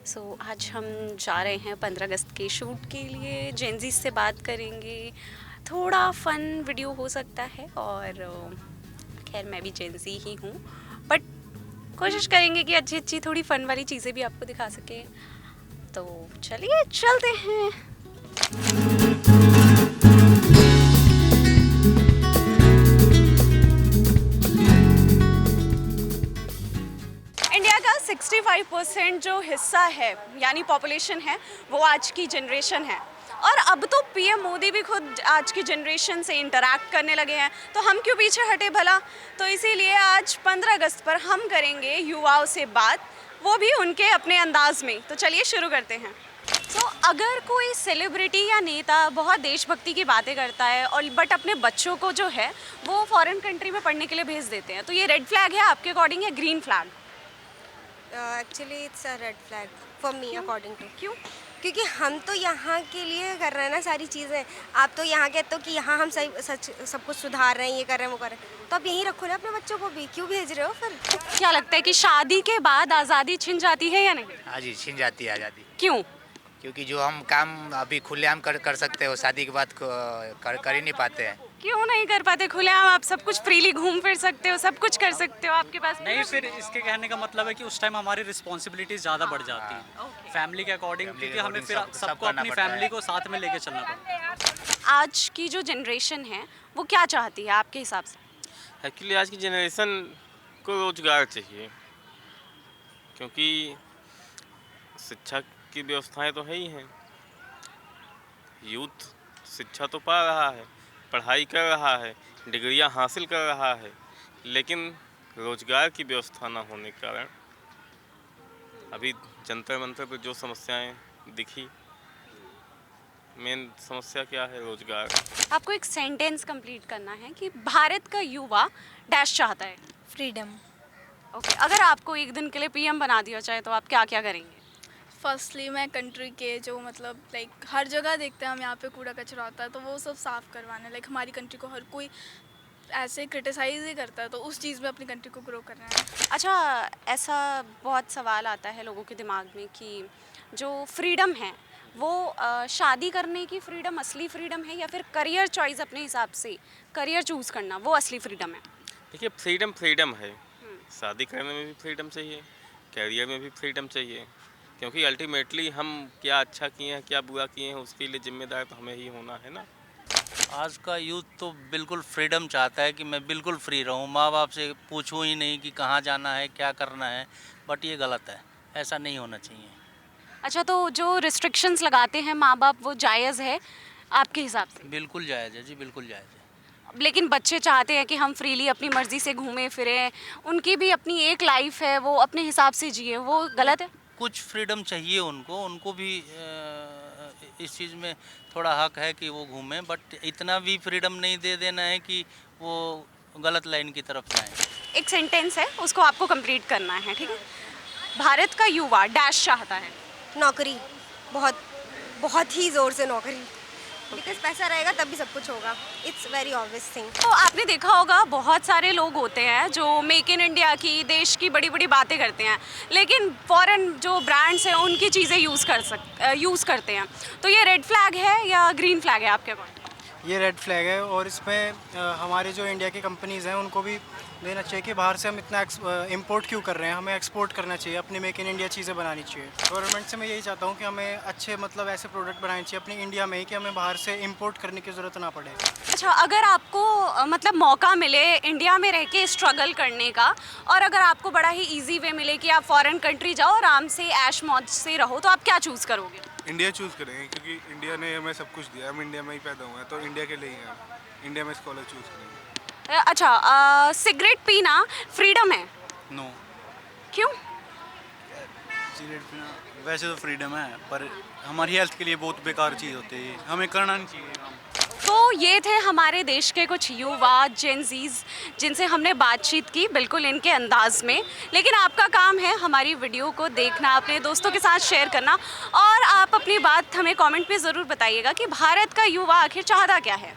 आज हम जा रहे हैं 15 अगस्त के शूट के लिए, जेनजी से बात करेंगे। थोड़ा फ़न वीडियो हो सकता है और खैर मैं भी जेनजी ही हूँ, बट कोशिश करेंगे कि अच्छी अच्छी थोड़ी फ़न वाली चीज़ें भी आपको दिखा सकें। तो चलिए चलते हैं। इंडिया का 65% जो हिस्सा है यानी पॉपुलेशन है वो आज की जनरेशन है, और अब तो पीएम मोदी भी खुद आज की जनरेशन से इंटरैक्ट करने लगे हैं, तो हम क्यों पीछे हटे भला। तो इसीलिए आज 15 अगस्त पर हम करेंगे युवाओं से बात, वो भी उनके अपने अंदाज में। तो चलिए शुरू करते हैं। अगर कोई सेलिब्रिटी या नेता बहुत देशभक्ति की बातें करता है और बट अपने बच्चों को जो है वो फॉरेन कंट्री में पढ़ने के लिए भेज देते हैं, तो ये रेड फ्लैग है आपके अकॉर्डिंग या green flag? Actually it's a red flag for me according to. क्यों? क्योंकि हम तो यहाँ के लिए कर रहे हैं ना सारी चीज़ें। आप तो यहाँ कहते हो कि यहाँ हम सही सच सब कुछ सुधार रहे हैं, ये कर रहे हैं, वो कर रहे हैं, तो आप यहीं रखो ना अपने बच्चों को भी, क्यों भेज रहे हो फिर? क्या लगता है कि शादी के बाद आज़ादी छिन जाती है या नहीं? हाँ जी, छिन जाती है आज़ादी। क्यों? क्योंकि जो हम काम अभी खुलेआम कर सकते हो, शादी के बाद कर ही नहीं पाते हैं। क्यों नहीं कर पाते खुलेआम? आप सब कुछ फ्रीली घूम फिर सकते हो, सब कुछ कर सकते हो, आपके पास नहीं। फिर इसके कहने का मतलब है कि उस टाइम हमारी रिस्पॉन्सिबिलिटीज ज़्यादा बढ़ जाती है फैमिली के अकॉर्डिंग, क्योंकि हमें फिर सबको अपनी फैमिली को साथ में लेके चलना पड़ता है। आज की जो जनरेशन है वो क्या चाहती है आपके हिसाब से? एक्चुअली आज की जनरेशन को रोजगार चाहिए, क्योंकि शिक्षा की व्यवस्थाएं तो है ही हैं। यूथ शिक्षा तो पा रहा है, पढ़ाई कर रहा है, डिग्रियां हासिल कर रहा है, लेकिन रोजगार की व्यवस्था ना होने के कारण अभी जंतर मंतर पर जो समस्याएं दिखी, मेन समस्या क्या है? रोजगार। आपको एक सेंटेंस कंप्लीट करना है कि भारत का युवा डैश चाहता है। फ्रीडम। ओके, अगर आपको एक दिन के लिए पीएम बना दिया जाए तो आप क्या क्या करेंगे? फर्स्टली मैं कंट्री के जो मतलब लाइक हर जगह देखते हैं हम, यहाँ पे कूड़ा कचरा होता है तो वो सब साफ़ करवाना। लाइक हमारी कंट्री को हर कोई ऐसे क्रिटिसाइज ही करता है, तो उस चीज़ में अपनी कंट्री को ग्रो करना है। अच्छा, ऐसा बहुत सवाल आता है लोगों के दिमाग में कि जो फ्रीडम है वो शादी करने की फ्रीडम असली फ्रीडम है, या फिर करियर चॉइस अपने हिसाब से करियर चूज़ करना वो असली फ्रीडम है? देखिए, फ्रीडम है, शादी करने में भी फ्रीडम चाहिए, कैरियर में भी फ्रीडम चाहिए, क्योंकि अल्टीमेटली हम क्या अच्छा किए हैं क्या बुरा किए हैं उसके लिए जिम्मेदार तो हमें ही होना है ना। आज का यूथ तो बिल्कुल फ्रीडम चाहता है कि मैं बिल्कुल फ्री रहूं, माँ बाप से पूछूं ही नहीं कि कहाँ जाना है क्या करना है, बट ये गलत है, ऐसा नहीं होना चाहिए। अच्छा, तो जो रिस्ट्रिक्शंस लगाते हैं माँ बाप वो जायज़ है आपके हिसाब से? बिल्कुल जायज़ है जी, बिल्कुल जायज़ है। लेकिन बच्चे चाहते हैं कि हम फ्रीली अपनी मर्ज़ी से घूमें फिरें, उनकी भी अपनी एक लाइफ है, वो अपने हिसाब से जिए, वो गलत है? कुछ फ्रीडम चाहिए उनको भी इस चीज़ में थोड़ा हक है कि वो घूमें, बट इतना भी फ्रीडम नहीं दे देना है कि वो गलत लाइन की तरफ जाएं। एक सेंटेंस है उसको आपको कंप्लीट करना है, ठीक है? भारत का युवा डैश चाहता है। नौकरी, बहुत बहुत ही ज़ोर से नौकरी, बिकॉज पैसा रहेगा तब भी सब कुछ होगा। It's very obvious thing. तो आपने देखा होगा बहुत सारे लोग होते हैं जो मेक इन इंडिया की, देश की बड़ी बड़ी बातें करते हैं, लेकिन फॉरेन जो ब्रांड्स हैं उनकी चीज़ें यूज़ करते हैं। तो ये रेड फ्लैग है या ग्रीन फ्लैग है आपके पास? ये रेड फ्लैग है, और इसमें हमारे जो इंडिया की कंपनीज़ हैं उनको भी देना चाहिए कि बाहर से हम इतना इंपोर्ट क्यों कर रहे हैं, हमें एक्सपोर्ट करना चाहिए, अपनी मेक इन इंडिया चीज़ें बनानी चाहिए। गवर्नमेंट से मैं यही चाहता हूँ कि हमें अच्छे मतलब ऐसे प्रोडक्ट बनाने चाहिए अपनी इंडिया में ही, कि हमें बाहर से इंपोर्ट करने की ज़रूरत ना पड़े। अच्छा, अगर आपको मतलब मौका मिले इंडिया में रह के स्ट्रगल करने का, और अगर आपको बड़ा ही ईजी वे मिले कि आप फॉरेन कंट्री जाओ आराम से ऐश मौज से रहो, तो आप क्या चूज़ करोगे? इंडिया चूज़ करेंगे, क्योंकि इंडिया ने हमें सब कुछ दिया, हम इंडिया में ही पैदा हुए हैं, तो इंडिया के लिए ही हैं, इंडिया में स्कॉलर चूज़ करेंगे। अच्छा, सिगरेट पीना फ्रीडम है? नो। क्यों? सिगरेट पीना वैसे तो फ्रीडम है, पर हमारी हेल्थ के लिए बहुत बेकार चीज़ होती है, हमें करना नहीं चाहिए। तो ये थे हमारे देश के कुछ युवा जेनजीज जिनसे हमने बातचीत की बिल्कुल इनके अंदाज में। लेकिन आपका काम है हमारी वीडियो को देखना, अपने दोस्तों के साथ शेयर करना, और आप अपनी बात हमें कमेंट में ज़रूर बताइएगा कि भारत का युवा आखिर चाहता क्या है।